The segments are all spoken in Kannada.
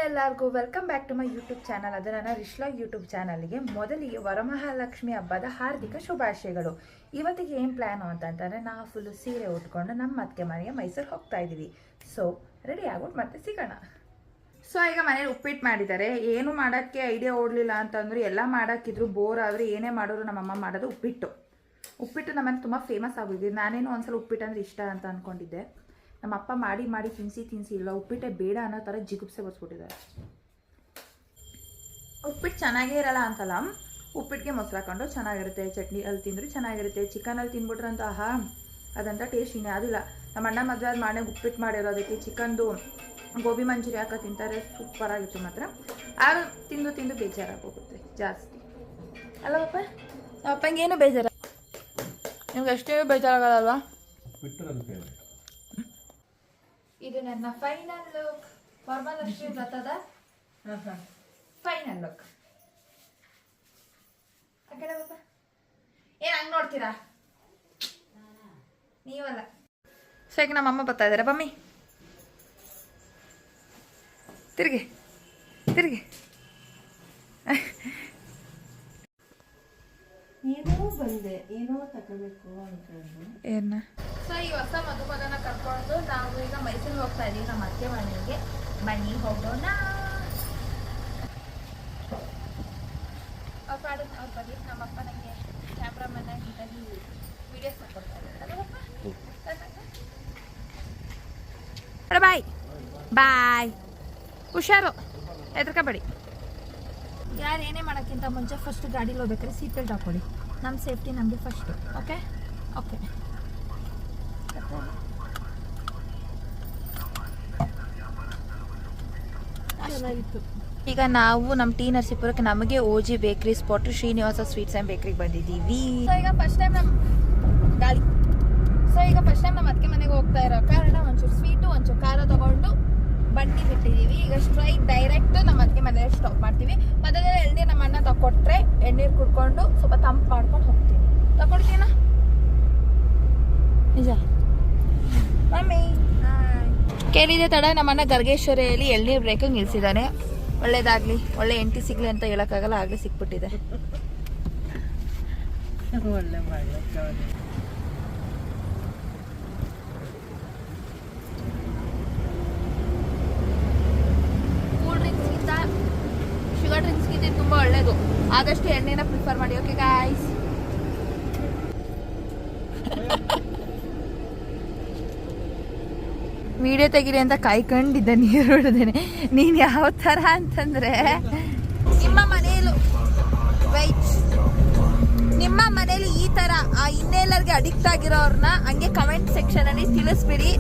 ಎಲ್ಲರಿಗೂ welcome back to my YouTube channel. ಅದು ನನ್ನ ರಿಶ್ಲಾಗ್ ಯೂಟ್ಯೂಬ್ ಚಾನಲ್ಗೆ ಮೊದಲಿಗೆ ವರಮಹಾಲಕ್ಷ್ಮಿ ಹಬ್ಬದ ಹಾರ್ದಿಕ ಶುಭಾಶಯಗಳು. ಇವತ್ತಿಗೆ ಏನು ಪ್ಲ್ಯಾನು ಅಂತಂದರೆ ನಾವು ಫುಲ್ಲು ಸೀರೆ ಉಟ್ಕೊಂಡು ನಮ್ಮ ಅತ್ತಿಗೆ ಮನೆಗೆ ಮೈಸೂರು ಹೋಗ್ತಾ ಇದ್ದೀವಿ. ಸೊ ರೆಡಿ ಆಗ್ಬಿಟ್ಟು ಮತ್ತೆ ಸಿಗೋಣ. ಸೊ ಈಗ ಮನೇಲಿ ಉಪ್ಪಿಟ್ಟು ಮಾಡಿದ್ದಾರೆ. ಏನು ಮಾಡೋಕ್ಕೆ ಐಡಿಯಾ ಓಡಲಿಲ್ಲ ಅಂತಂದ್ರೆ ಎಲ್ಲ ಮಾಡೋಕ್ಕಿದ್ರು ಬೋರ್ ಆದರೆ ಏನೇ ಮಾಡೋರು ನಮ್ಮಮ್ಮ ಮಾಡೋದು ಉಪ್ಪಿಟ್ಟು ನಮ್ಮನೆ ತುಂಬ ಫೇಮಸ್ ಆಗೋಗಿದೆ. ನಾನೇನು ಒಂದ್ಸಲ ಉಪ್ಪಿಟ್ಟು ಅಂದರೆ ಇಷ್ಟ ಅಂತ ಅಂದ್ಕೊಂಡಿದ್ದೆ. ನಮ್ಮ ಅಪ್ಪ ಮಾಡಿ ತಿನ್ನಿಸಿ ಇಲ್ಲ ಉಪ್ಪಿಟ್ಟೆ ಬೇಡ ಅನ್ನೋ ಥರ ಜಿಗುಪ್ಸೆ ಬರ್ಸ್ಬಿಟ್ಟಿದ್ದಾರೆ. ಉಪ್ಪಿಟ್ಟು ಚೆನ್ನಾಗೇ ಇರಲ್ಲ ಅಂತಲ್ಲ, ಉಪ್ಪಿಟ್ಟಿಗೆ ಮೊಸರು ಹಾಕೊಂಡು ಚೆನ್ನಾಗಿರುತ್ತೆ, ಚಟ್ನಿ ಅಲ್ಲಿ ತಿಂದರೂ ಚೆನ್ನಾಗಿರುತ್ತೆ, ಚಿಕನಲ್ಲಿ ತಿಂದ್ಬಿಟ್ರಂತ ಆಹಾ ಅದಂತ ಟೇಸ್ಟ್ ಇನ್ನೇ ಅದಿಲ್ಲ. ನಮ್ಮ ಅಣ್ಣ ಮದುವೆ ಮಾಡಿ ಉಪ್ಪಿಟ್ಟು ಮಾಡಿರೋದಕ್ಕೆ ಚಿಕನ್ದು ಗೋಬಿ ಮಂಚೂರಿ ಹಾಕೋ ತಿಂತಾರೆ, ಸೂಪರಾಗಿತ್ತು. ಮಾತ್ರ ಆಗ ತಿಂದು ಬೇಜಾರಾಗೋಗುತ್ತೆ ಜಾಸ್ತಿ ಅಲ್ಲ ಪಪ್ಪ? ನಮ್ಮ ಅಪ್ಪಂಗೆ ಏನು ಬೇಜಾರ, ನಿಮ್ಗೆ ಅಷ್ಟೇ ಬೇಜಾರಾಗಲ್ವಾ? ಇದು ನನ್ನ ಫೈನಲ್ ಲುಕ್, ವರಮಹಾಲಕ್ಷ್ಮಿ ವ್ರತದ ಫೈನಲ್ ಲುಕ್. ಏನ್ ಹಂಗ್ ನೋಡ್ತೀರಾ ನೀವಲ್ಲ? ಸೊ ಈಗ ನಮ್ಮಮ್ಮ ಬರ್ತಾ ಇದಾರೆ. ಬಮ್ಮಿ ತಿರ್ಗಿ ಏನೋ ಬಂದೆ, ಏನೋ ತಗೋಬೇಕು ಅನ್ಕೊಂಡು ಏನ. ಸೊ ಈ ಹೊಸ ಮಧುಮಗನ ಕರ್ಕೊಂಡು ನಾವು ಈಗ ಮೈಸೂರಿಗೆ ಹೋಗ್ತಾ ಇದೀವಿ, ನಮ್ಮ ಅತ್ತೆ ಮನೆಗೆ. ಬನ್ನಿ ಹೋಗೋಣ. ಅವ್ರ ಬಗ್ಗೆ ನಮ್ಮಪ್ಪ ನನಗೆ ಕ್ಯಾಮ್ರಾಮನ್ ಆಗಿ ವಿಡಿಯೋಸ್ ತಗೊಳ್ತಾ ಇದ್ದಾರೆ. ಬಾಯ್ ಹುಷಾರು, ಹೆದರ್ಕಬೇಡಿ. ಯಾರು ಏನೇ ಮಾಡೋಕ್ಕಿಂತ ಮುಂಚೆ ಫಸ್ಟ್ ಗಾಡೀಲಿ ಹೋಗ್ಬೇಕಾದ್ರೆ ಸೀಟ್ ಬೆಲ್ಟ್ ಹಾಕೊಳ್ಳಿ. ನಮ್ಮ ಸೇಫ್ಟಿ ನಮಗೆ ಫಸ್ಟು. ಓಕೆ. ಈಗ ನಾವು ನಮ್ಮ ಟಿ ನರಸೀಪುರಕ್ಕೆ ನಮಗೆ ಓಜಿ ಬೇಕ್ರಿ ಸ್ಪಾಟ್ ಶ್ರೀನಿವಾಸ ಸ್ವೀಟ್ಸ್ ಆ್ಯಂಡ್ ಬೇಕ್ರಿಗೆ ಬಂದಿದ್ದೀವಿ. ಈಗ ಫಸ್ಟ್ ಟೈಮ್ ನಮ್ಮ ಅತ್ತಿಗೆ ಮನೆಗೆ ಹೋಗ್ತಾ ಇರೋ ಕಾರಣ ಒಂಚೂರು ಸ್ವೀಟು ಒಂಚೂರು ಖಾರ ತಗೊಂಡು ಬಂಡಿ ಬಿಟ್ಟಿದ್ದೀವಿ. ಈಗ ಸ್ಟ್ರೈಟ್ ಡೈರೆಕ್ಟ್ ನಮ್ಮ ಅತ್ತಿಗೆ ಮನೆಯಲ್ಲಿ ಸ್ಟಾಪ್ ಮಾಡ್ತೀವಿ. ಮಧ್ಯದಲ್ಲಿ ಎಳ್ನೀರು ನಮ್ಮ ಅಣ್ಣ ತಗೊಟ್ರೆ ಎಳ್ನೀರು ಕುಡ್ಕೊಂಡು ಸ್ವಲ್ಪ ತಂಪು ಮಾಡ್ಕೊಂಡು ಹೋಗ್ತೀವಿ. ತಗೊಡ್ತೀನ ನಿಜ ಮಮ್ಮಿ? ಕೇಳಿದೆ ತಡ. ನಮ್ಮ ಅಣ್ಣ ಗರ್ಗೇಶ್ವರಿಯಲ್ಲಿ ಎಳ್ನೀರು ಬ್ರೇಕಿಗೆ ನಿಲ್ಸಿದ್ದಾನೆ. ಒಳ್ಳೇದಾಗ್ಲಿ, ಒಳ್ಳೆ ಎಂಟಿ ಸಿಗ್ಲಿ ಅಂತ ಹೇಳಕ್ಕಾಗಲ್ಲ, ಆಗ್ಲೇ ಸಿಕ್ಬಿಟ್ಟಿದೆ. ಒಳ್ಳೆ ಕೂಲ್ ಡ್ರಿಂಕ್ಸ್ಗಿಂತ ಶುಗರ್ ಡ್ರಿಂಕ್ಸ್ಗಿಂತ ತುಂಬ ಒಳ್ಳೇದು. ಆದಷ್ಟು ಎಣ್ಣೆನ ಪ್ರಿಫರ್ ಮಾಡಿ. Okay guys. ವಿಡಿಯೋ ತೆಗಿರಿ ಅಂತ ಕಾಯ್ಕೊಂಡಿದ್ದೆ, ನೀರು ಹೊಡೆದೇನೆ. ನೀನು ಯಾವ ಥರ ಅಂತಂದರೆ ನಿಮ್ಮ ಮನೇಲಿ ಈ ಥರ ಆ ಇನ್ಹೇಲರ್ಗೆ ಅಡಿಕ್ಟ್ ಆಗಿರೋರ್ನ ಹಂಗೆ ಕಮೆಂಟ್ ಸೆಕ್ಷನಲ್ಲಿ ತಿಳಿಸ್ಬಿಡಿ.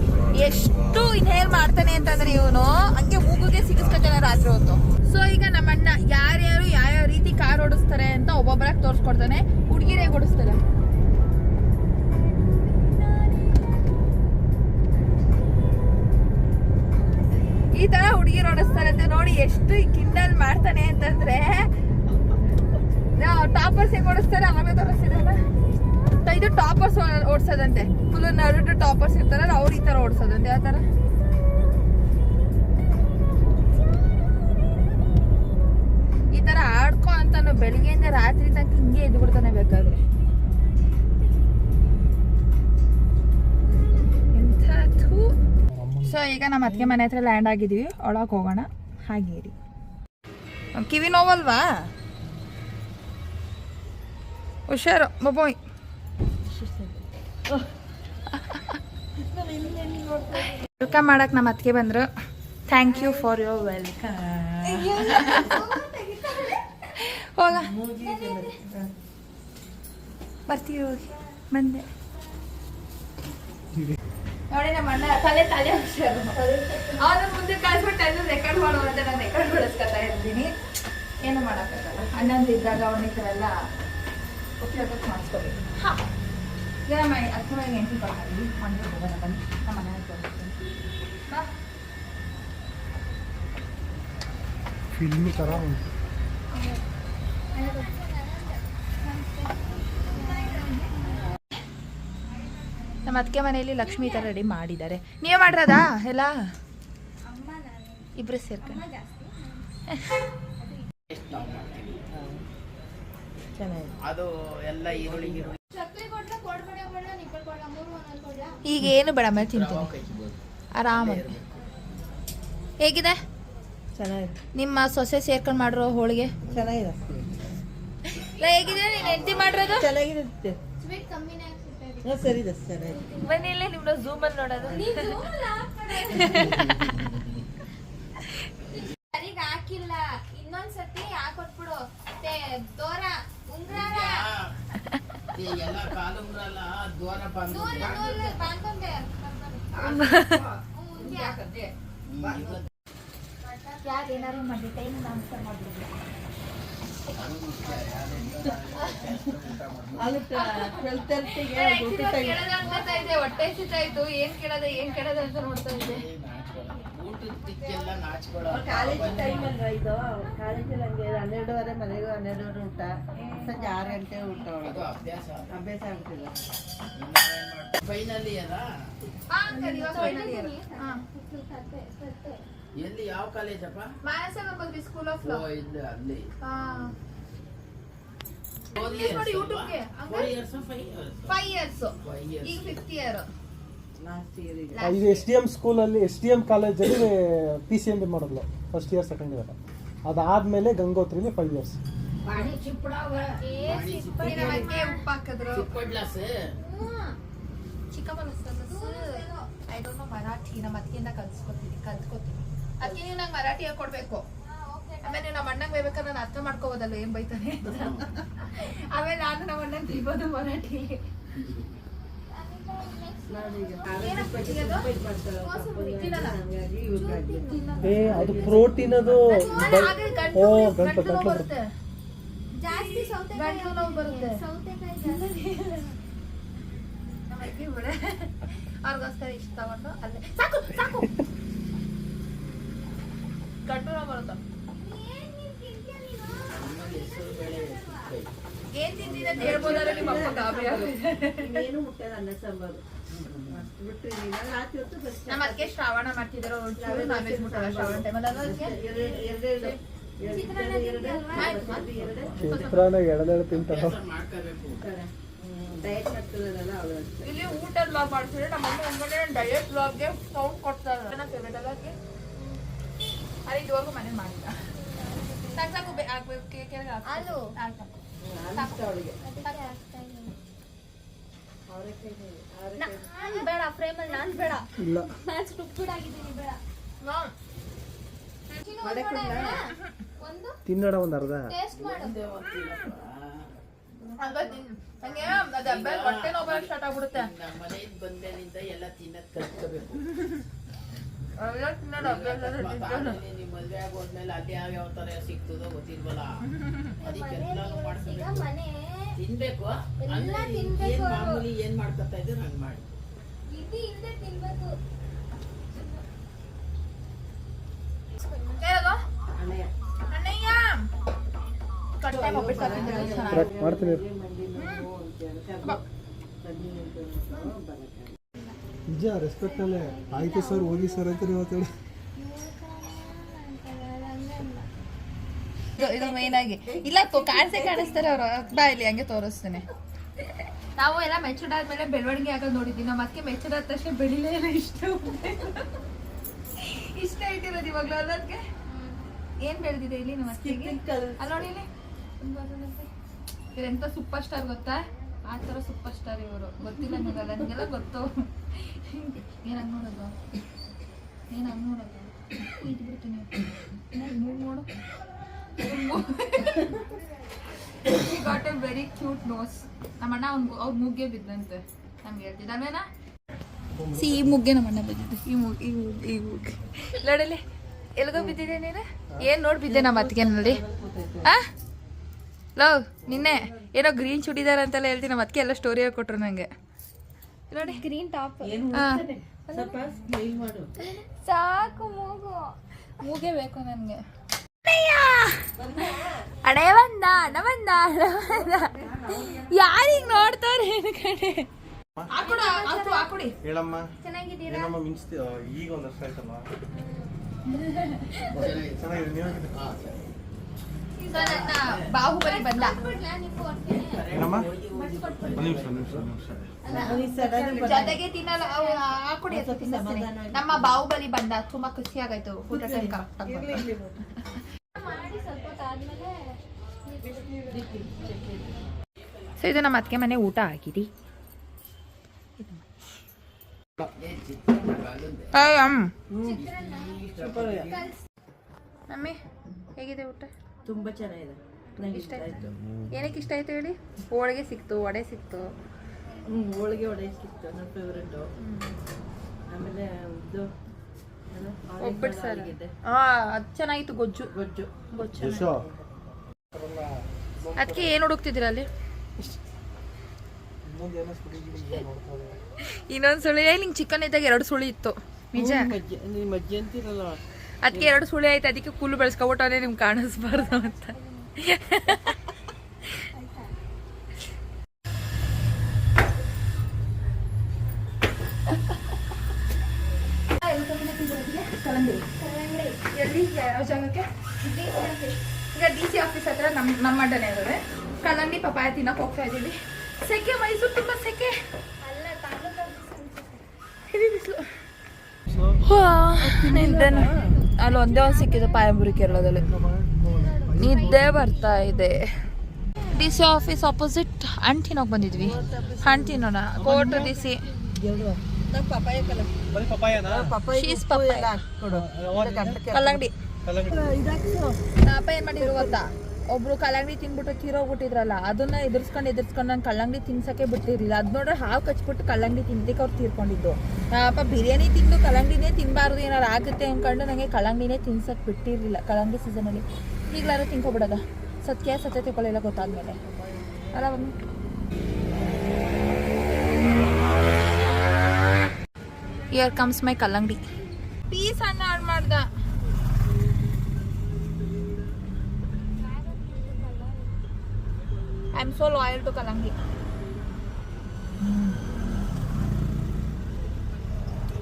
ಎಷ್ಟು ಇನ್ಹೇಲ್ ಮಾಡ್ತಾನೆ ಅಂತಂದ್ರೆ ಇವನು ಹಂಗೆ ಮೂಗುಗೆ ಸಿಗಿಸ್ಕೊತಾನೆ ರಾತ್ರಿ ಹೊತ್ತು. ಸೊ ಈಗ ನಮ್ಮಣ್ಣ ಯಾರ್ಯಾರು ಯಾವ್ಯಾವ ರೀತಿ ಕಾರ್ ಓಡಿಸ್ತಾರೆ ಅಂತ ಒಬ್ಬೊಬ್ಬರಾಗಿ ತೋರಿಸ್ಕೊಡ್ತಾನೆ. ಹುಡುಗಿರೇ ಓಡಿಸ್ತಾರೆ. ಈ ತರ ಹುಡುಗಿರು ಓಡಿಸ್ತಾರೆ ಅಂತ ನೋಡಿ ಎಷ್ಟು ಕಿಂಡಲ್ ಮಾಡ್ತಾನೆ ಅಂತಂದ್ರೆ. ಟಾಪರ್ಸ್ ಹೆಂಗ್ ಓಡಿಸ್ತಾರೆ ಆಮೇಲೆ ತೋರಿಸ್ತಿದ್ದಲ್ಲ. ಇದು ಟಾಪರ್ಸ್ ಓಡಿಸೋದಂತೆ, ಫುಲ್ ನರಡು ಟಾಪರ್ಸ್ ಇರ್ತಾರಲ್ಲ ಅವ್ರು ಈ ತರ ಓಡಿಸೋದಂತೆ. ಆ ತರ ಈ ತರ ಆಡ್ಕೊ ಅಂತಾನು ಬೆಳಿಗ್ಗೆಯಿಂದ ರಾತ್ರಿ ತನಕ ಹಿಂಗೆ ಎದ್ದು ಬಿಡ್ತಾನೆ ಬೇಕಾದ್ರೆ. ಸೊ ಈಗ ನಮ್ಮ ಅತ್ತಿಗೆ ಮನೆ ಹತ್ರ ಲ್ಯಾಂಡ್ ಆಗಿದ್ದೀವಿ. ಒಳಗೆ ಹೋಗೋಣ. ಹಾಗೇರಿ. ಕಿವಿ ನೋವಲ್ವಾ? ಹುಷಾರು ಬೊಬೋಯ್. ವೆಲ್ಕಮ್ ಮಾಡಕ್ಕೆ ನಮ್ಮ ಅತ್ತಿಗೆ ಬಂದರು. Thank you for your welcome. ಹೋಗ ಬರ್ತೀವಿ. ಹೋಗಿ ಬಂದೆ ನೋಡಿ. ನಮ್ಮ ಅಣ್ಣ ತಲೆ ಹುಷಾರು. ಅವನ ಮುಂದೆ ಕಳ್ಸ್ಬಿಟ್ಟು ಎಲ್ಲ ರೆಕಾರ್ಡ್ ಮಾಡುವಂತೆ ನಾನು ರೆಕಾರ್ಡ್ ಬಿಡಿಸ್ಕೊತಾ ಇರ್ತೀನಿ. ಏನು ಮಾಡೋಕ್ಕಾಗಲ್ಲ. ಅಣ್ಣಂದಿದ್ದಾಗ ಅವನ ಈ ಥರ ಎಲ್ಲ ಉಪಯೋಗಕ್ಕೆ ಮಾಡಿಸ್ಕೋಬೇಕು. ಹಾಂ ಈಗ ನಮ್ಮ ಹತ್ತು ಮನೆಗೆ ಎಂಟ್ರಿ ಬರ್ತೀವಿ. ಮನೆಗೆ ಹೋಗೋಣ ಬನ್ನಿ. ನಮ್ಮ ಮನೆ ತೋರಿಸ್ತೀನಿ ಬಾ. ಫಿಲ್ಮ್ ಥರ ಉಂಟು. ನಮ್ಮ ಅತ್ತಿಗೆ ಮನೆಯಲ್ಲಿ ಲಕ್ಷ್ಮಿ ಥರ ರೆಡಿ ಮಾಡಿದ್ದಾರೆ. ನೀವೇ ಮಾಡಿರೋದಾ ಎಲ್ಲ? ಇಬ್ಬರು ಸೇರ್ಕೊಂಡು ಎಷ್ಟು ನಾವು ಮಾಡ್ತೀವಿ ಚೆನ್ನಾಗಿದೆ. ಅದು ಎಲ್ಲ ಈರುಳ್ಳಿ ಈಗ ಏನು ಬೇಡ ಮೇಲೆ ತಿಂತೀನಿ ಆರಾಮಾಗಿ. ಹೇಗಿದೆ ಚೆನ್ನಾಗಿದೆ. ನಿಮ್ಮ ಸೊಸೆ ಸೇರ್ಕೊಂಡು ಮಾಡಿರೋ ಹೋಳಿಗೆ ಚೆನ್ನಾಗಿದೆ. ಹೇಗಿದೆ ನೀನು ಹೆಂಡತಿ ಮಾಡಿರೋದು? ಚೆನ್ನಾಗಿದೆ. ಸರಿ ಇದೆ, ಚೆನ್ನಾಗಿದೆ. ಬನ್ನಿ ಇಲ್ಲೇ ನಿಮ್ಮನ್ನ ಝೂಮಲ್ಲಿ ನೋಡೋದು. ಸರಿಗ ಹಾಕಿಲ್ಲ, ಇನ್ನೊಂದ್ಸತಿ ಹಾಕೊಟ್ಬಿಡು. ದೋರ ಉಂಗ್ರಾರ ಎಲ್ಲ ಕಾಲುಂಗ್ರಲ್ಲ ದ್ವಾರ ಬಾಂಧೊಂದೆ ಯಾರು ಏನಾರು ಮಾಡಿ ಟೈಮ್ ಆನ್ಸರ್ ಮಾಡ್ಬಿಡ್ಲಿ. ಅಲ್ಲಿ 12:30ಗೆ ಊಟ ಟೈಮ್. ಹೊಟ್ಟೆ ಸಿತಾಯ್ತು. ಏನ್ ಕೇಳೋದ ಅಂತ ನೋಡ್ತಾ ಇದ್ದೆ. ಊಟದ ದಿಕ್ಕೆಲ್ಲ ನಾಚ್ಕೊಳ್ಳೋ ಕಾಲೇಜ್ ಟೈಮ್ ಅಲ್ವಾ ಇದು? ಕಾಲೇಜಲ್ಲಿ ಹಂಗೆ 12:30 ಮನೆಗೂ 12:30 ಊಟ, ಸಂಜೆ 6 ಗಂಟೆ ಊಟ. ಅದು ಅಭ್ಯಾಸ ಅಭ್ಯಾಸ ಆಗ್ತಿಲ್ಲ. ಫೈನಲ್ ಇಯರಾ? ಎಲ್ಲಿ ಯಾವ ಕಾಲೇಜಪ್ಪ? ಸ್ಕೂಲ್ ಆಫ್ ಓ ಇಲ್ಲ ಅಲ್ಲಿ ಯೂಟ್ಯೂಬ್ಗೆ 5 years ಈಗ 5th year. ಲಾಸ್ಟ್ ಇಯರ್ ಈಗ ಇದು SDM ಸ್ಕೂಲಲ್ಲಿ SDM ಕಾಲೇಜಲ್ಲಿ PCMB ಮಾಡಿದ್ಲು ಫಸ್ಟ್ ಇಯರ್ ಸೆಕೆಂಡ್ ಇಯರ್. ಅದಾದ್ಮೇಲೆ ಗಂಗೋತ್ರಿಲಿ 5 years. ಉಪ್ಪು ಹಾಕಿದ್ರು. I don't know Marathi. ನಮ್ಮ ಅತ್ತಿಗೆಯಿಂದ ಕಲ್ತ್ಕೋತೀನಿ. ಅದಕ್ಕೆ ನೀವು ನಂಗೆ ಮರಾಠಿ ಹೇಳ್ಕೊಡ್ಬೇಕು. ಆಮೇಲೆ ನಮ್ಮ ಅಣ್ಣಂಗೆ ಬೈಬೇಕಾದ್ರೆ ನಾನು ಅರ್ಥ ಮಾಡ್ಕೋಬೋದಲ್ಲ ಏನ್ ಬೈತಾನೆ ಅಂತ. ಆಮೇಲೆ ನಾನು ನಮ್ಮ ಅಣ್ಣಂಗೆ ತಿಳ್ಬೋದು ಮರಾಠಿ. ಅದು ಪ್ರೋಟೀನ್ ಅದು. ಓ ಗಂಟು ಬರುತ್ತೆ ಜಾಸ್ತಿ ಗಂಟಲು ನೋವು ಬರುತ್ತೆ. ನಮ್ಮ ಅಜ್ಜಿ ಬಿಡ ಅವ್ರಿಗೋಸ್ಕರ ಇಷ್ಟ ತಗೊಂಡು ಅಲ್ಲೇ ಸಾಕು ಗಂಟಲು ನೋವು ಬರುತ್ತೆ. ಏನ್ ತಿಂದಿದೆ ಅಂತ ಹೇಳ್ಬೋದಾದ್ರೆ ನಿಮ್ಮ ಅಪ್ಪ ಗಾಬರಿ ಆಗುತ್ತೆ. ಏನು ಮುಟ್ಟಲ್ಲ, ಅನ್ನ ಸಾಂಬಾರು ಅಷ್ಟು ಬಿಟ್ಟು ರಾತ್ರಿ ಹೊತ್ತು ಬಸ್ ನಮ್ಮ ಅದಕ್ಕೆ ಶ್ರಾವಣ ಮಾಡ್ತಿದ್ರು. ನಾನ್ ವೆಜ್ ಮುಟ್ಟಲ್ಲ ಶ್ರಾವಣ ಟೈಮಲ್ಲಿ. ಚಿತ್ರಾನ್ನ ಎಳೆದೆಳೆ ತಿಂತಾರ. ಮಾಡ್ಕೋಬೇಕು. ಡಯಟ್ ಮಾಡ್ತಿರೋದಲ್ಲ ಅವಳು. ಇಲ್ಲಿ ಊಟದ ಬ್ಲಾಗ್ ಮಾಡ್ತಿದ್ರೆ ನಮ್ಮ ಅಮ್ಮ ಒಂದ್ಗಡೆ ಡಯಟ್ ಬ್ಲಾಗ್ಗೆ ಸೌಂಡ್ ಕೊಡ್ತಾರೆ. ನನ್ನ ಫೇವ್ರೇಟ್ ಅಲ್ಲ ಅದಕ್ಕೆ. ಅಲ್ಲಿ ಇದುವರೆಗೂ ಮನೇಲಿ ಮಾಡಿಲ್ಲ. ಸಾಕು ಕೆಳಗೆ ಅಲ್ಲೂ ಅವಳಿಗೆ ನಾನ್ ಬೇಡ, ಫ್ರೇಮಲ್ಲಿ ನಾನ್ ಬೇಡ, ಇಲ್ಲ ನಾನ್ ಸ್ಟುಪಿಡ್ ಆಗಿದ್ದೀನಿ, ಬೇಡ. ಒಂದು ತಿನ್ನೋಣ ಒಂದು ಅರ್ಧ. ಟೇಸ್ಟ್ ಮಾಡು. ನಂಗೆ ಅದು ಹಬ್ಬ ಹೊಟ್ಟೆ ನೋವು ಬರೋಕ್ಕೆ ಸ್ಟಾರ್ಟ್ ಆಗ್ಬಿಡುತ್ತೆ. ನಮ್ಮ ಮನೆಯಿಂದ ಬಂದೇನಿಂದ ಎಲ್ಲ ತಿನ್ನೋದ್ ಕಲ್ತ್ಕೋಬೇಕು. ಅವೆಲ್ಲ ತಿನ್ನೋದು ಅಭ್ಯಾಸ ಇದೆ. ನಿಮ್ ಮದ್ವೆ ಆಗೋದ್ಮೇಲೆ ಅಲ್ಲಿ ಯಾವ ತರ ಸಿಗ್ತದೋ ಗೊತ್ತಿಲ್ವಲ್ಲ, ಅದಕ್ಕೆಲ್ಲಾನು ಈಗ ಮಾಡ್ಕೋಬೇಕು. ಮನೆ ತಿನ್ಬೇಕು. ಎಲ್ಲ ಅಂದ್ರೆ ತಿನ್ಬೇಕು. ಏನ್ ಮಾಮೂಲಿ ಏನ್ ಮಾಡ್ಕೊತಾ ಇದ್ರೆ ಹಂಗ್ ಮಾಡಿ. ಇದು ಇಲ್ಲದೆ ತಿನ್ಬೇಕು. ಹೇಳೋದು ಅಣ್ಣಯ್ಯ ಅಣ್ಣಯ್ಯ ಕಟ್ಟೆ ಹೋಗ್ಬಿಡ್ತಾರೆ. ಮಾಡ್ತೀನಿ. ಮಂಡಿ ನೋವು ಅಂತ ನಿಜ ರೆಸ್ಪೆಕ್ಟ್ ಅಲ್ಲೇ ಆಯ್ತು ಸರ್ ಹೋಗಿ ಸರ್ ಅಂತ ಇವತ್ತು. ಇದು ಮೇನ್ ಆಗಿ ಇಲ್ಲ ಕಾಣಿಸ್ತಾರೆ ಅವರು. ಬಾ ಇಲ್ಲಿ ಹಂಗೆ ತೋರಿಸ್ತೇನೆ. ನಾವು ಎಲ್ಲ ಮೆಚೂರ್ಡ್ ಆದ್ಮೇಲೆ ಬೆಳವಣಿಗೆ ಆಗೋದು ನೋಡಿದ್ವಿ. ನಮ್ಮ ಅದಕ್ಕೆ ಮೆಚೂರ್ಡ್ ಆದ ತಕ್ಷಣ ಬೆಳಿಲೇ ಇಲ್ಲ. ಇಷ್ಟ ಇಟ್ಟಿರೋದು ಇವಾಗ್ಲೂ ಅದಕ್ಕೆ ಏನ್ ಬೆಳೆದಿದೆ ಇಲ್ಲಿ ನಮ್ಮ ಅತ್ತಿಗೆ. ಅಲ್ಲಿ ನೋಡಿ ಇಲ್ಲಿ ಇವ್ರೆಂತ ಸೂಪರ್ ಸ್ಟಾರ್ ಗೊತ್ತಾ? ಆ ಥರ ಸೂಪರ್ ಸ್ಟಾರ್ ಇವರು. ಗೊತ್ತಿಲ್ಲ ನಿಮಗೆಲ್ಲ, ನಿಮಗೆಲ್ಲ ಗೊತ್ತು. ಏನ್ ಹಂಗ್ ನೋಡೋದು, ಏನ್ ಹಂಗ್ ನೋಡೋದು, ಇದು ಬಿಡ್ತೀನಿ ಮೂವ್ ನೋಡು. Got a very cute nose. ನಮ್ಮ ಅಣ್ಣ ಅವ್ರ ಮುಗ್ಗೆ ಬಿದ್ದಂತೆ ನಮ್ಗೆ ಹೇಳ್ತಿದ್ದ ಅಲ್ವೇನಾ? ಸಿ ಈ ಮುಗ್ಗೆ ನಮ್ಮ ಅಣ್ಣ ಬಿದ್ದಿದ್ದು. ಈ ಮುಗ್ಗೆ ನೋಡಲಿ ಎಲ್ಗೋ ಬಿದ್ದಿದೆ ನೀನು. ಏನ್ ನೋಡಿ ಬಿದ್ದೆ ನಮ್ಮ ಅತ್ತಿಗೆ ನೋಡಿ. ಲವ್ ನಿನ್ನೆ ಏನೋ ಗ್ರೀನ್ ಚೂಡಿದಾರ ಅಂತೆಲ್ಲ ಹೇಳ್ತೀನಿ. ನಮ್ಮ ಅದಕ್ಕೆ ಎಲ್ಲ ಸ್ಟೋರಿ ಹೇಳ್ಕೊಟ್ರು ನಂಗೆ. ನೋಡಿ ಗ್ರೀನ್ ಟಾಪ್. ಸ್ವಲ್ಪ ಸ್ಮೈಲ್ ಮಾಡು. ಸಾಕು ಮೂಗು. ಮೂಗೆ ಬೇಕು ನನಗೆ. ಅಣೆ ಬಂದ ಅಣ್ಣ ಬಂದ ಯಾರಿಗೆ ನೋಡ್ತಾರೆ ಕಡೆ ಹೇಳಮ್ಮ ಚೆನ್ನಾಗಿದ್ದೀರಾ? ಏನಮ್ಮ ಮಿಂಚ್ತಿ ಈಗ ಒಂದು ವರ್ಷ ಆಯ್ತಲ್ಲ. ಚೆನ್ನಾಗಿದೆ ನೀವು ಹಾ, ಸರಿ. ಸೊ ನನ್ನ ಬಾಹುಬಲಿ ಬಂದ. ಏನಮ್ಮ ಒಂದು ನಿಮಿಷ ಜೊತೆಗೆ ತಿನ್ನಲ್ಲ ಹಾಕೊಡಿ ಅಂತ ತಿನ್ನಿಸ್ತೀನಿ. ನಮ್ಮ ಬಾಹುಬಲಿ ಬಂದ, ತುಂಬಾ ಖುಷಿ ಆಗಾಯ್ತು. ಊಟ ಟೈಮ್ ಕರೆಕ್ಟ್ ಆಗಿ ಮಾಡಿ ಸ್ವಲ್ಪ ಹೊತ್ತು ಆದ್ಮೇಲೆ ಸೊ ಇದು ನಮ್ಮ ಅತ್ತಿಗೆ ಮನೆ ಊಟ ಆಗಿದೆ. ಏನ್ ಚಿತ್ರಾನ್ನ ಮಮ್ಮಿ ಹೇಗಿದೆ ಊಟ? ತುಂಬಾ ಚೆನ್ನಾಗಿದೆ, ನಂಗೆ ಇಷ್ಟ ಇಷ್ಟ ಆಯ್ತು. ಆಯ್ತು. ಏನಕ್ಕೆ ಇಷ್ಟ ಆಯ್ತು ಹೇಳಿ? ಹೋಳಿಗೆ ಸಿಕ್ತು, ವಡೆ ಸಿಕ್ತು. ಹೋಳಿಗೆ ವಡೆ ಸಿಕ್ತು, ನನ್ನ ಫೇವ್ರೆಟು. ಆಮೇಲೆ ಇದು ಏನು? ಒಬ್ಬಟ್ಟು ಸರ್ ಆಲೂಗಡ್ಡೆ. ಅದು ಚೆನ್ನಾಗಿತ್ತು. ಗೊಜ್ಜು ಗೊಜ್ಜು. ಗೊಜ್ಜು ಅದಕ್ಕೆ ಏನು ಹುಡುಕ್ತಿದ್ದೀರ ಅಲ್ಲಿ? ಇನ್ನೊಂದೇನೋ ಸುಳಿ ನೋಡ್ತಾ ಇದ್ದಾರೆ. ಇನ್ನೊಂದು ಸುಳಿ ನಿಂಗೆ ಚಿಕನ್ ಇದ್ದಾಗ 2 ಸುಳಿ ಇತ್ತು ನಿಜ. ನಿಮ್ಮ ಅಜ್ಜಿ ಅಂತೀರಲ್ಲ, ಅದಕ್ಕೆ 2 ಸುಳಿ ಆಯ್ತು. ಅದಕ್ಕೆ ಕೂಲು ಬೆಳೆಸ್ಕೊಬಿಟ್ಟವನೇ ನಿಮ್ಗೆ ಕಾಣಿಸ್ಬಾರ್ದು ಅಂತ. ಎಲ್ಲಿ ಯಾವ ಜಾಗಕ್ಕೆ? ಈಗ DC ಆಫೀಸ್ ಹತ್ರ ನಮ್ಮ ಅಡ್ಡನೇ ಇರೋದೆ. ಕಲ್ಲಂಗಡಿ ಪಪಾಯ ತಿನ್ನಕ್ಕೆ ಹೋಗ್ತಾ ಇದ್ದೀವಿ. ಸೆಕೆ, ಮೈಸೂರು ತುಂಬ ಸೆಕೆ. ಅಲ್ಲ ತಾಲೂಕು ನಿದ್ದೆನ ಅಲ್ಲಿ ಒಂದೇ ಒಂದು ಸಿಕ್ಕಿದೆ ಪಾಯಂಬುರಿ ಕೇರಳದಲ್ಲಿ. ನಿದ್ದೆ ಬರ್ತಾ ಇದೆ. DC ಆಫೀಸ್ ಆಪೋಸಿಟ್ ಹಣ್ಣು ತಿನ್ನೋಕೆ ಬಂದಿದ್ವಿ. ಹಣ್ಣು ತಿನ್ನೋಣ. ಕೋರ್ಟ್ DC ನಂಗೆ ಪಪ್ಪಾಯ ಬರೀ ಪಪ್ಪಾಯನಾ? ಶೀಸ್ ಪಪ್ಪಾಯ ಕೊಡು. ಕಲ್ಲಂಗಡಿ. ಇದಾಕ್ಸು. ಅಪ್ಪ ಏನ್ ಮಾಡಿದ್ರು ಗೊತ್ತಾ? ಒಬ್ರು ಕಲ್ಲಂಗಡಿ ತಿನ್ಬಿಟ್ಟು ತೀರೋಗ್ಬಿಟ್ಟಿದ್ರಲ್ಲ, ಅದನ್ನ ಎದುರ್ಸ್ಕೊಂಡು ನಾನು ಕಲ್ಲಂಗಡಿ ತಿನ್ಸಕ್ಕೆ ಬಿಟ್ಟಿರ್ಲಿಲ್ಲ. ಅದ್ ನೋಡ್ರೆ ಹಾವು ಕಚ್ಬಿಟ್ಟು ಕಲ್ಲಂಗಡಿ ತಿನ್ನಲಿಕ್ಕೆ ಅವ್ರು ತೀರ್ಕೊಂಡಿದ್ದು. ಅಪ್ಪ ಬಿರಿಯಾನಿ ತಿಂದು ಕಲ್ಲಂಗಡಿನೇ ತಿನ್ನಬಾರ್ದು, ಏನಾರು ಆಗುತ್ತೆ ಅಂದ್ಕೊಂಡು ನನಗೆ ಕಲ್ಲಂಗಡಿನೇ ತಿನ್ಸಕ್ಕೆ ಬಿಟ್ಟಿರಲಿಲ್ಲ ಕಲ್ಲಂಗಡಿ ಸೀಸನಲ್ಲಿ. ಈಗಲಾರು ತಿನ್ಕೊಬಿಡೋದ? ಸತ್ಯ ತಿಳ್ಕೊಳ್ಳಿಲ್ಲ ಗೊತ್ತಾದ್ಮೇಲೆ ಅಲ್ಲ ಮಮ್ಮಿ? ಹಿಯರ್ ಕಮ್ಸ್ ಮೈ ಕಲ್ಲಂಗಡಿ ಪೀಸ್. ಅನ್ನ ಆಡ್ ಮಾಡ್ದ. I am so loyal to ಕಲ್ಲಂಗಡಿ.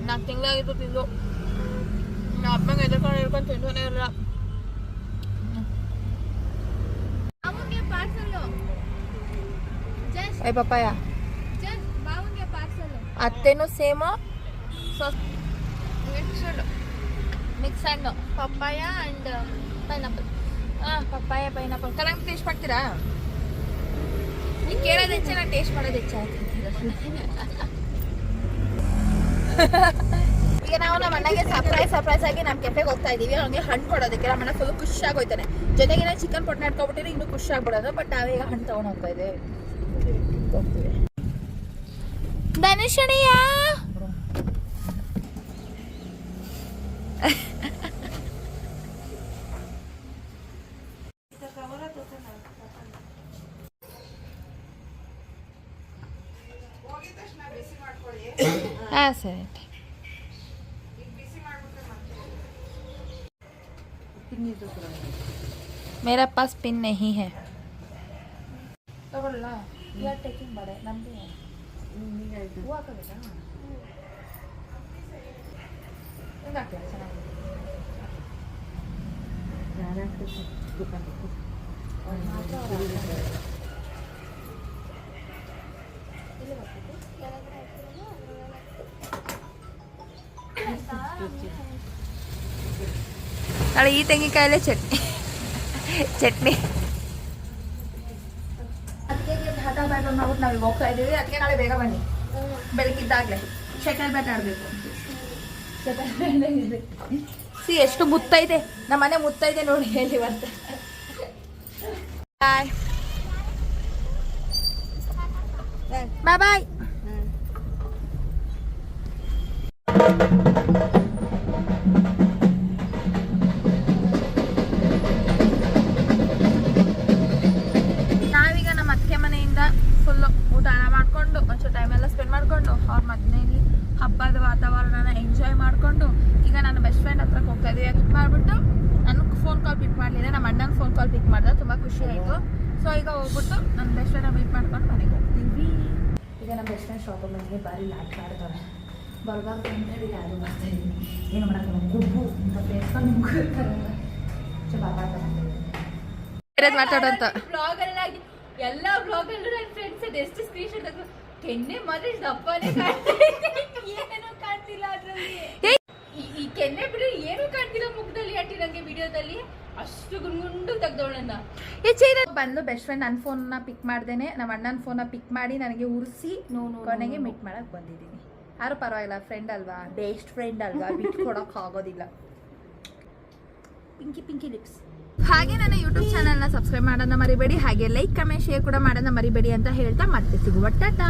ನಾಲ್ಕು ತಿಂಗಳಾಗಿತ್ತು ತಿಂದು. ಅಪ್ಪಂಗೆ ಎದ್ಕೊಂಡು ತಿಂತಾನೆ ಇರಲ್ಲ. ಅವನಿಗೆ ಪಾರ್ಸಲ್ ಜಸ್ಟ್ ಐ ಪಪ್ಪಾಯ. ಬಾವನಿಗೆ ಪಾರ್ಸಲ್. ಅತ್ತೆನೂ ಸೇಮು. ಮಿಕ್ಸ್ ಹಣ್ಣು papaya and pineapple. Papaya pineapple. ಕಲ್ಲಂಗಡಿ ಟೇಸ್ಟ್ ಮಾಡ್ತೀರಾ? ನೀವು ಕೇಳೋದು ಹೆಚ್ಚೆ, ನಾನು ಟೇಸ್ಟ್ ಮಾಡೋದು ಹೆಚ್ಚಾಯ್ತು. ಈಗ ನಾವು ನಮ್ಮ ಅಣ್ಣಗೆ ಸರ್ಪ್ರೈಸ್ ಆಗಿ ನಮ್ಮ ಕೆಫೆಗೆ ಹೋಗ್ತಾ ಇದೀವಿ. ಅವ್ನಿಗೆ ಹಣ್ಣು ಕೊಡೋದಕ್ಕೆ. ನಮ್ಮ ಅಣ್ಣ ಫುಲ್ ಖುಷಿ ಆಗೋಯ್ತಾನೆ. ಜೊತೆಗೆ ನಾವು ಚಿಕನ್ ಪೊಟ್ನ ಇಟ್ಕೊಬಿಟ್ಟಿದ್ರೆ ಇನ್ನೂ ಖುಷಿ ಆಗ್ಬಿಡೋದು. ಬಟ್ ನಾವೀಗ ಹಣ್ಣು ತಗೊಂಡು ಹೋಗ್ತಾ ಇದ್ದೇವೆ. ಹೋಗ್ತೀವಿ. ಧನುಷಣಿಯ ಸರಿ. मेरा पास पिन नहीं है. ತಗೊಳ್ಳ ಯಾರ್ ಟೇಕಿಂಗ್ ಮಾಡೆ ನಮಗೆ ಹೂವು ಹಾಕಬೇಕಾ? ಹೆಂಗೆ ಹಾಕ್ತೀರಾ? ಚೆನ್ನಾಗಿ ನಾಳೆ ಈ ತೆಂಗಿನಕಾಯಲ್ಲೇ ಚಟ್ನಿ ಅದಕ್ಕೆ ಹಠ ಬ್ಯಾಟ್ ಮಾಡ್ಬಿಟ್ಟು ನಾವೀಗ ಹೋಗ್ತಾ ಇದ್ದೀವಿ. ಅದಕ್ಕೆ ನಾಳೆ ಬೇಗ ಬನ್ನಿ, ಬೆಳಗ್ಗಿದ್ದಾಗಲೇ ಶಟಲ್ ಬ್ಯಾಟ್ ಆಡಬೇಕು. ಎಷ್ಟು ಮುತ್ತೈದೆ ನಮ್ಮ ಮನೆ, ಮುತ್ತೈದೆ ನೋಡಿ ಹೇಳಿ ಇವತ್ತು. ಬಾಯ್ ಬಾಯ್ ಬಾಯ್. ನಾವೀಗ ನಮ್ಮ ಅತ್ತಿಗೆ ಮನೆಯಿಂದ ಫುಲ್ಲು ಊಟ ಮಾಡಿಕೊಂಡು ಒಂಚೂರು ಟೈಮೆಲ್ಲ ಸ್ಪೆಂಡ್ ಮಾಡಿಕೊಂಡು ಅವ್ರ ಮನೆಯಲ್ಲಿ ಹಬ್ಬದ ವಾತಾವರಣನ ಎಂಜಾಯ್ ಮಾಡಿಕೊಂಡು ಈಗ ನನ್ನ ಬೆಸ್ಟ್ ಫ್ರೆಂಡ್ ಹತ್ರಕ್ಕೆ ಹೋಗ್ತಾ ಇದ್ದೀವಿ. ಪಿಕ್ ಮಾಡಿಬಿಟ್ಟು ನನಗೆ ಫೋನ್ ಕಾಲ್ ಪಿಕ್ ಮಾಡಲಿಲ್ಲ, ನಮ್ಮ ಅಣ್ಣನ ಫೋನ್ ಕಾಲ್ ಪಿಕ್ ಮಾಡಿದೆ. ತುಂಬ ಖುಷಿ ಆಯಿತು. ಸೊ ಈಗ ಹೋಗ್ಬಿಟ್ಟು ನನ್ನ ಬೆಸ್ಟ್ ಫ್ರೆಂಡ್ ಮೀಟ್ ಮಾಡ್ಕೊಂಡು ಮನೆಗೆ ಹೋಗ್ತೀವಿ. ಈಗ ನಮ್ಮ ಬೆಸ್ಟ್ ಫ್ರೆಂಡ್ ಶಾಪಿಗೆ ಬಂದಿಗೆ ಭಾರಿ ಲಾಟ್ ಆಡ್ತಾರೆ. ಬರಬಾರ್ದು ಅಂತೇಳಿ ಯಾರು ಬರ್ತಾ ಇದ್ದೀನಿ. ಏನು ಮಾಡೋದು ಗುಬ್ಬು ಅಂತ ಬೇಸ್ಕೊಂಡು ಮುಗಿರ್ತಾರಲ್ಲ ಮಾತಾಡೋಂತ ಬ್ಲಾಗ್ ಎಲ್ಲ ಎಲ್ಲ ಬ್ಲಾಗ್ ಅಲ್ಲೂ ನನ್ನ ಫ್ರೆಂಡ್ಸ್ ಎಷ್ಟು ಸ್ಕ್ರೀನ್ ಶಾಟ್ ತೆಗೆದು ಕೆನ್ನೆ ಮಾತ್ರ ದಪ್ಪನೇ ಏನೂ ಕಾಣ್ತಿಲ್ಲ ಅದ್ರಲ್ಲಿ. ಈ ಕೆನ್ನೆ ಬಿಡ್ರಿ ಏನೂ ಕಾಣ್ತಿಲ್ಲ ಮುಖದಲ್ಲಿ ಅಟ್ಟಿ ನಂಗೆ ವಿಡಿಯೋದಲ್ಲಿ ಅಷ್ಟು ಗುಂಡು ತೆಗ್ದವಳನ್ನ. ಬಂದು ಬೆಸ್ಟ್ ಫ್ರೆಂಡ್ ನನ್ನ ಫೋನ್ನ ಪಿಕ್ ಮಾಡ್ದೇನೆ ನಮ್ಮ ಅಣ್ಣನ ಫೋನ್ನ ಪಿಕ್ ಮಾಡಿ ನನಗೆ ಉರ್ಸಿ ಕೊನೆಗೆ ಮೀಟ್ ಮಾಡಕ್ ಬಂದಿದ್ದೀನಿ. ಯಾರು ಪರವಾಗಿಲ್ಲ, ಫ್ರೆಂಡ್ ಅಲ್ವಾ, ಬೆಸ್ಟ್ ಫ್ರೆಂಡ್ ಅಲ್ವಾ, ಬಿಟ್ಕೊಡಕ್ ಆಗೋದಿಲ್ಲ. ಪಿಂಕಿ ಪಿಂಕಿ ಲಿಪ್ಸ್. ಹಾಗೆ ನನ್ನ ಯೂಟ್ಯೂಬ್ ಚಾನಲ್ನ ಸಬ್ಸ್ಕ್ರೈಬ್ ಮಾಡೋದನ್ನ ಮರಿಬೇಡಿ, ಹಾಗೆ ಲೈಕ್ ಕಮೆಂಟ್ ಶೇರ್ ಕೂಡ ಮಾಡೋದನ್ನ ಮರಿಬೇಡಿ ಅಂತ ಹೇಳ್ತಾ ಮತ್ತೆ ಸಿಗುವ ಟಾಟಾ.